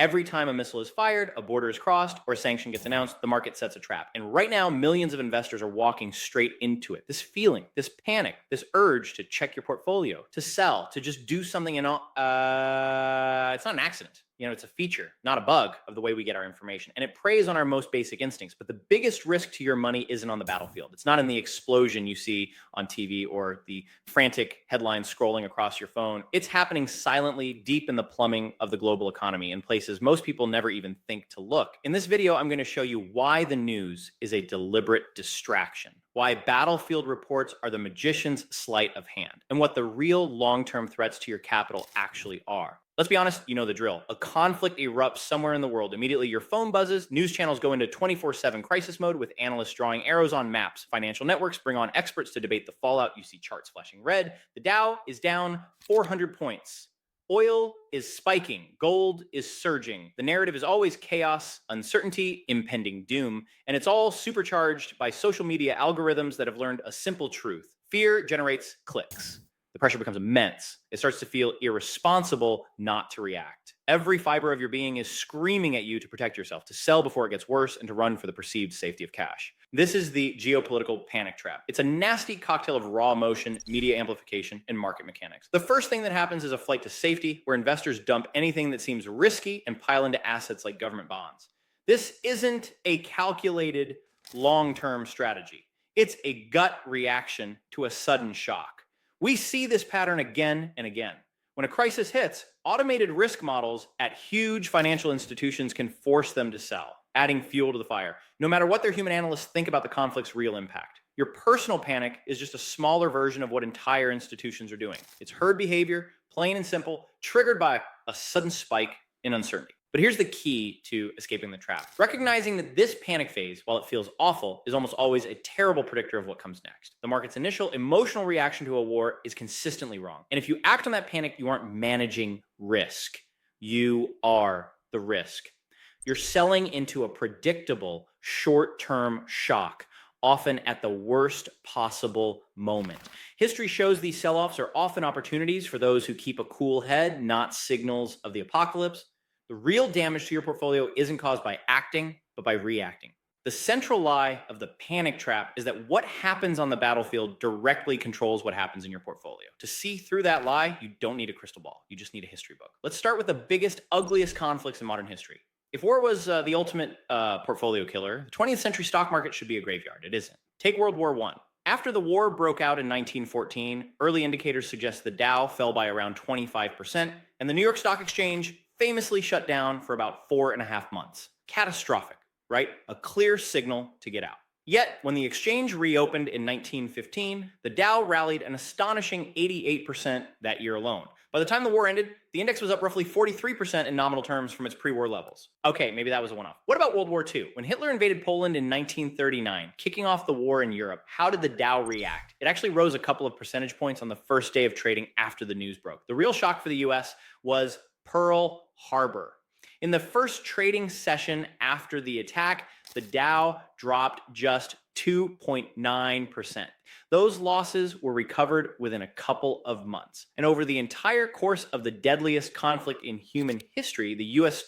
Every time a missile is fired, a border is crossed, or a sanction gets announced, the market sets a trap. And right now, millions of investors are walking straight into it. This feeling, this panic, this urge to check your portfolio, to sell, to just do something, and it's not an accident. It's a feature, not a bug of the way we get our information. And it preys on our most basic instincts. But the biggest risk to your money isn't on the battlefield. It's not in the explosion you see on TV or the frantic headlines scrolling across your phone. It's happening silently deep in the plumbing of the global economy in places most people never even think to look. In this video, I'm going to show you why the news is a deliberate distraction, why battlefield reports are the magician's sleight of hand, and what the real long-term threats to your capital actually are. Let's be honest, you know the drill. A conflict erupts somewhere in the world. Immediately, your phone buzzes, news channels go into 24/7 crisis mode with analysts drawing arrows on maps. Financial networks bring on experts to debate the fallout. You see charts flashing red. The Dow is down 400 points. Oil is spiking. Gold is surging. The narrative is always chaos, uncertainty, impending doom, and it's all supercharged by social media algorithms that have learned a simple truth. Fear generates clicks. The pressure becomes immense. It starts to feel irresponsible not to react. Every fiber of your being is screaming at you to protect yourself, to sell before it gets worse, and to run for the perceived safety of cash. This is the geopolitical panic trap. It's a nasty cocktail of raw emotion, media amplification, and market mechanics. The first thing that happens is a flight to safety, where investors dump anything that seems risky and pile into assets like government bonds. This isn't a calculated long-term strategy. It's a gut reaction to a sudden shock. We see this pattern again and again. When a crisis hits, automated risk models at huge financial institutions can force them to sell, adding fuel to the fire, no matter what their human analysts think about the conflict's real impact. Your personal panic is just a smaller version of what entire institutions are doing. It's herd behavior, plain and simple, triggered by a sudden spike in uncertainty. But here's the key to escaping the trap. Recognizing that this panic phase, while it feels awful, is almost always a terrible predictor of what comes next. The market's initial emotional reaction to a war is consistently wrong. And if you act on that panic, you aren't managing risk. You are the risk. You're selling into a predictable short-term shock, often at the worst possible moment. History shows these sell-offs are often opportunities for those who keep a cool head, not signals of the apocalypse. The real damage to your portfolio isn't caused by acting, but by reacting. The central lie of the panic trap is that what happens on the battlefield directly controls what happens in your portfolio. To see through that lie, you don't need a crystal ball. You just need a history book. Let's start with the biggest, ugliest conflicts in modern history. If war was the ultimate portfolio killer, the 20th century stock market should be a graveyard. It isn't. Take World War I. After the war broke out in 1914, early indicators suggest the Dow fell by around 25%, and the New York Stock Exchange famously shut down for about 4.5 months. Catastrophic, right? A clear signal to get out. Yet, when the exchange reopened in 1915, the Dow rallied an astonishing 88% that year alone. By the time the war ended, the index was up roughly 43% in nominal terms from its pre-war levels. Okay, maybe that was a one-off. What about World War II? When Hitler invaded Poland in 1939, kicking off the war in Europe, how did the Dow react? It actually rose a couple of percentage points on the first day of trading after the news broke. The real shock for the US was Pearl Harbor. In the first trading session after the attack, the Dow dropped just 2.9%. Those losses were recovered within a couple of months. And over the entire course of the deadliest conflict in human history, the US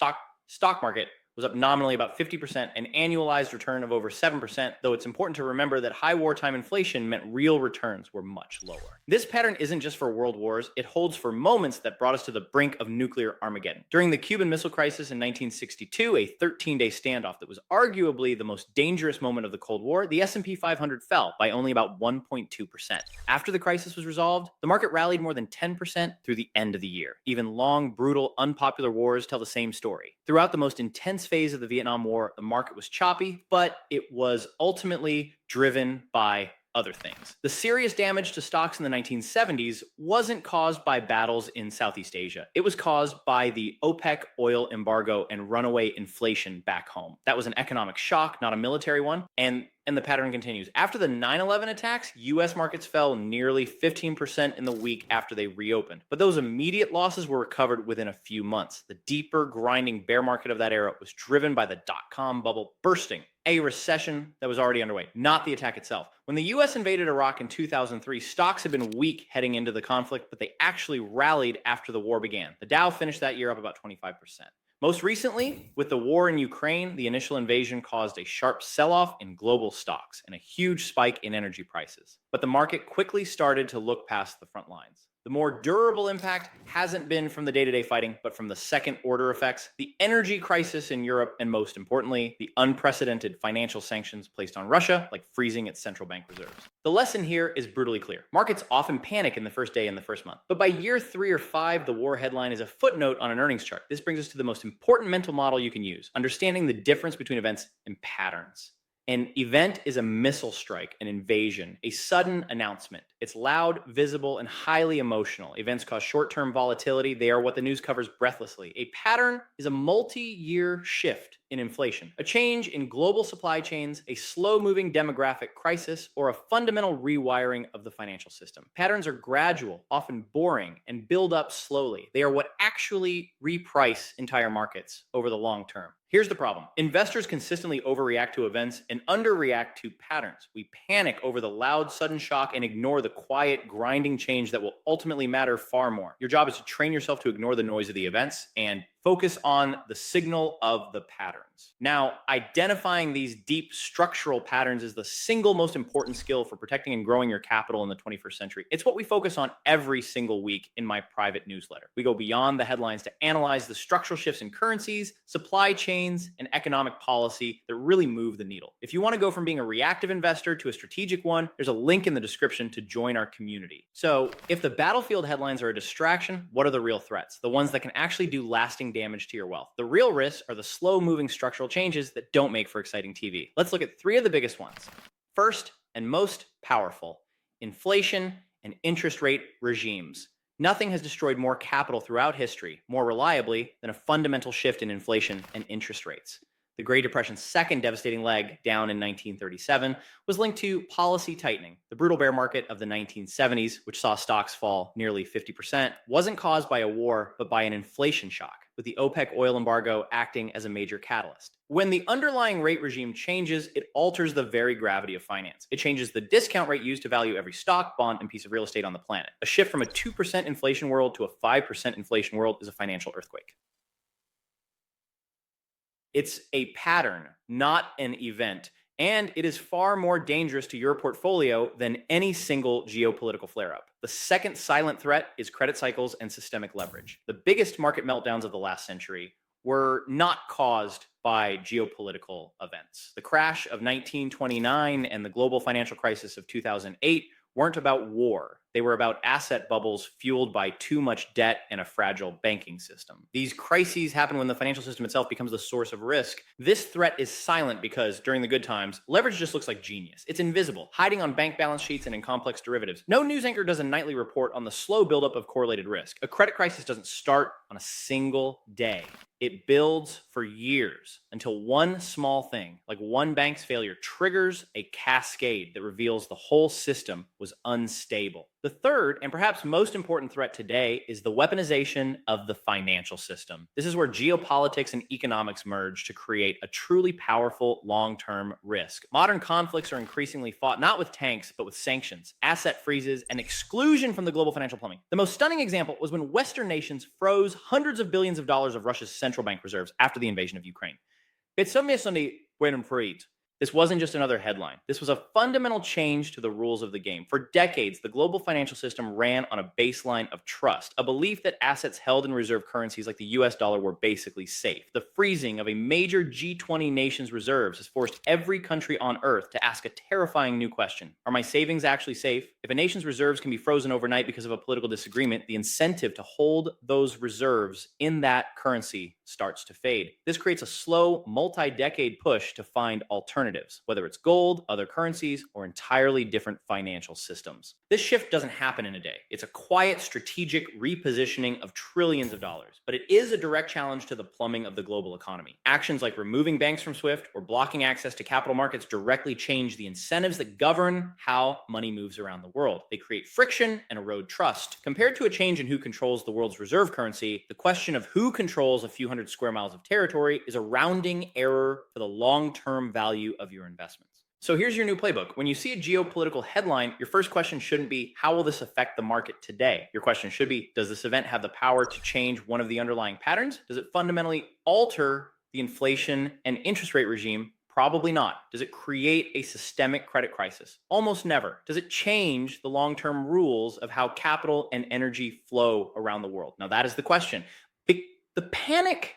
stock market was up nominally about 50%, an annualized return of over 7%, though it's important to remember that high wartime inflation meant real returns were much lower. This pattern isn't just for world wars, it holds for moments that brought us to the brink of nuclear Armageddon. During the Cuban Missile Crisis in 1962, a 13-day standoff that was arguably the most dangerous moment of the Cold War, the S&P 500 fell by only about 1.2%. After the crisis was resolved, the market rallied more than 10% through the end of the year. Even long, brutal, unpopular wars tell the same story. Throughout the most intense phase of the Vietnam War, the market was choppy, but it was ultimately driven by other things. The serious damage to stocks in the 1970s wasn't caused by battles in Southeast Asia. It was caused by the OPEC oil embargo and runaway inflation back home. That was an economic shock, not a military one, and the pattern continues. After the 9/11 attacks, US markets fell nearly 15% in the week after they reopened. But those immediate losses were recovered within a few months. The deeper, grinding bear market of that era was driven by the dot-com bubble bursting, a recession that was already underway, not the attack itself. When the US invaded Iraq in 2003, stocks had been weak heading into the conflict, but they actually rallied after the war began. The Dow finished that year up about 25%. Most recently, with the war in Ukraine, the initial invasion caused a sharp sell-off in global stocks and a huge spike in energy prices. But the market quickly started to look past the front lines. The more durable impact hasn't been from the day-to-day fighting, but from the second-order effects, the energy crisis in Europe, and most importantly, the unprecedented financial sanctions placed on Russia, like freezing its central bank reserves. The lesson here is brutally clear. Markets often panic in the first day and the first month, but by year 3 or 5, the war headline is a footnote on an earnings chart. This brings us to the most important mental model you can use, understanding the difference between events and patterns. An event is a missile strike, an invasion, a sudden announcement. It's loud, visible, and highly emotional. Events cause short-term volatility. They are what the news covers breathlessly. A pattern is a multi-year shift in inflation, a change in global supply chains, a slow-moving demographic crisis, or a fundamental rewiring of the financial system. Patterns are gradual, often boring, and build up slowly. They are what actually reprice entire markets over the long term. Here's the problem. Investors consistently overreact to events and underreact to patterns. We panic over the loud, sudden shock and ignore the quiet, grinding change that will ultimately matter far more. Your job is to train yourself to ignore the noise of the events and focus on the signal of the patterns. Now, identifying these deep structural patterns is the single most important skill for protecting and growing your capital in the 21st century. It's what we focus on every single week in my private newsletter. We go beyond the headlines to analyze the structural shifts in currencies, supply chains, and economic policy that really move the needle. If you want to go from being a reactive investor to a strategic one, there's a link in the description to join our community. So, if the battlefield headlines are a distraction, what are the real threats? The ones that can actually do lasting damage to your wealth. The real risks are the slow-moving structural changes that don't make for exciting TV. Let's look at 3 of the biggest ones. First, and most powerful, inflation and interest rate regimes. Nothing has destroyed more capital throughout history more reliably than a fundamental shift in inflation and interest rates. The Great Depression's second devastating leg, down in 1937, was linked to policy tightening. The brutal bear market of the 1970s, which saw stocks fall nearly 50%, wasn't caused by a war, but by an inflation shock, with the OPEC oil embargo acting as a major catalyst. When the underlying rate regime changes, it alters the very gravity of finance. It changes the discount rate used to value every stock, bond, and piece of real estate on the planet. A shift from a 2% inflation world to a 5% inflation world is a financial earthquake. It's a pattern, not an event, and it is far more dangerous to your portfolio than any single geopolitical flare-up. The second silent threat is credit cycles and systemic leverage. The biggest market meltdowns of the last century were not caused by geopolitical events. The crash of 1929 and the global financial crisis of 2008 weren't about war. They were about asset bubbles fueled by too much debt and a fragile banking system. These crises happen when the financial system itself becomes the source of risk. This threat is silent because during the good times, leverage just looks like genius. It's invisible, hiding on bank balance sheets and in complex derivatives. No news anchor does a nightly report on the slow buildup of correlated risk. A credit crisis doesn't start on a single day. It builds for years until one small thing, like one bank's failure, triggers a cascade that reveals the whole system was unstable. The third, and perhaps most important threat today, is the weaponization of the financial system. This is where geopolitics and economics merge to create a truly powerful long-term risk. Modern conflicts are increasingly fought not with tanks, but with sanctions, asset freezes, and exclusion from the global financial plumbing. The most stunning example was when Western nations froze hundreds of billions of dollars of Russia's central bank reserves after the invasion of Ukraine. This wasn't just another headline. This was a fundamental change to the rules of the game. For decades, the global financial system ran on a baseline of trust, a belief that assets held in reserve currencies like the US dollar were basically safe. The freezing of a major G20 nation's reserves has forced every country on earth to ask a terrifying new question. Are my savings actually safe? If a nation's reserves can be frozen overnight because of a political disagreement, the incentive to hold those reserves in that currency starts to fade. This creates a slow, multi-decade push to find alternatives, whether it's gold, other currencies, or entirely different financial systems. This shift doesn't happen in a day. It's a quiet, strategic repositioning of trillions of dollars, but it is a direct challenge to the plumbing of the global economy. Actions like removing banks from SWIFT or blocking access to capital markets directly change the incentives that govern how money moves around the world. They create friction and erode trust. Compared to a change in who controls the world's reserve currency, the question of who controls a few hundred square miles of territory is a rounding error for the long-term value of your investments. So here's your new playbook. When you see a geopolitical headline, your first question shouldn't be, how will this affect the market today? Your question should be, does this event have the power to change one of the underlying patterns? Does it fundamentally alter the inflation and interest rate regime? Probably not. Does it create a systemic credit crisis? Almost never. Does it change the long term rules of how capital and energy flow around the world? Now, that is the question. The panic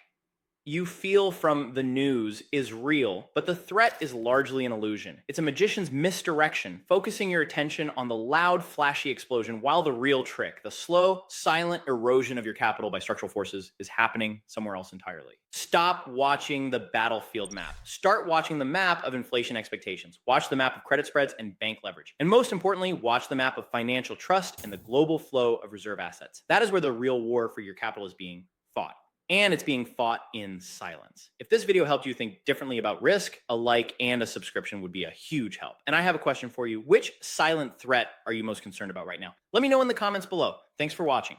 you feel from the news is real, but the threat is largely an illusion. It's a magician's misdirection, focusing your attention on the loud, flashy explosion while the real trick, the slow, silent erosion of your capital by structural forces, is happening somewhere else entirely. Stop watching the battlefield map. Start watching the map of inflation expectations. Watch the map of credit spreads and bank leverage. And most importantly, watch the map of financial trust and the global flow of reserve assets. That is where the real war for your capital is being fought. And it's being fought in silence. If this video helped you think differently about risk, a like and a subscription would be a huge help. And I have a question for you. Which silent threat are you most concerned about right now? Let me know in the comments below. Thanks for watching.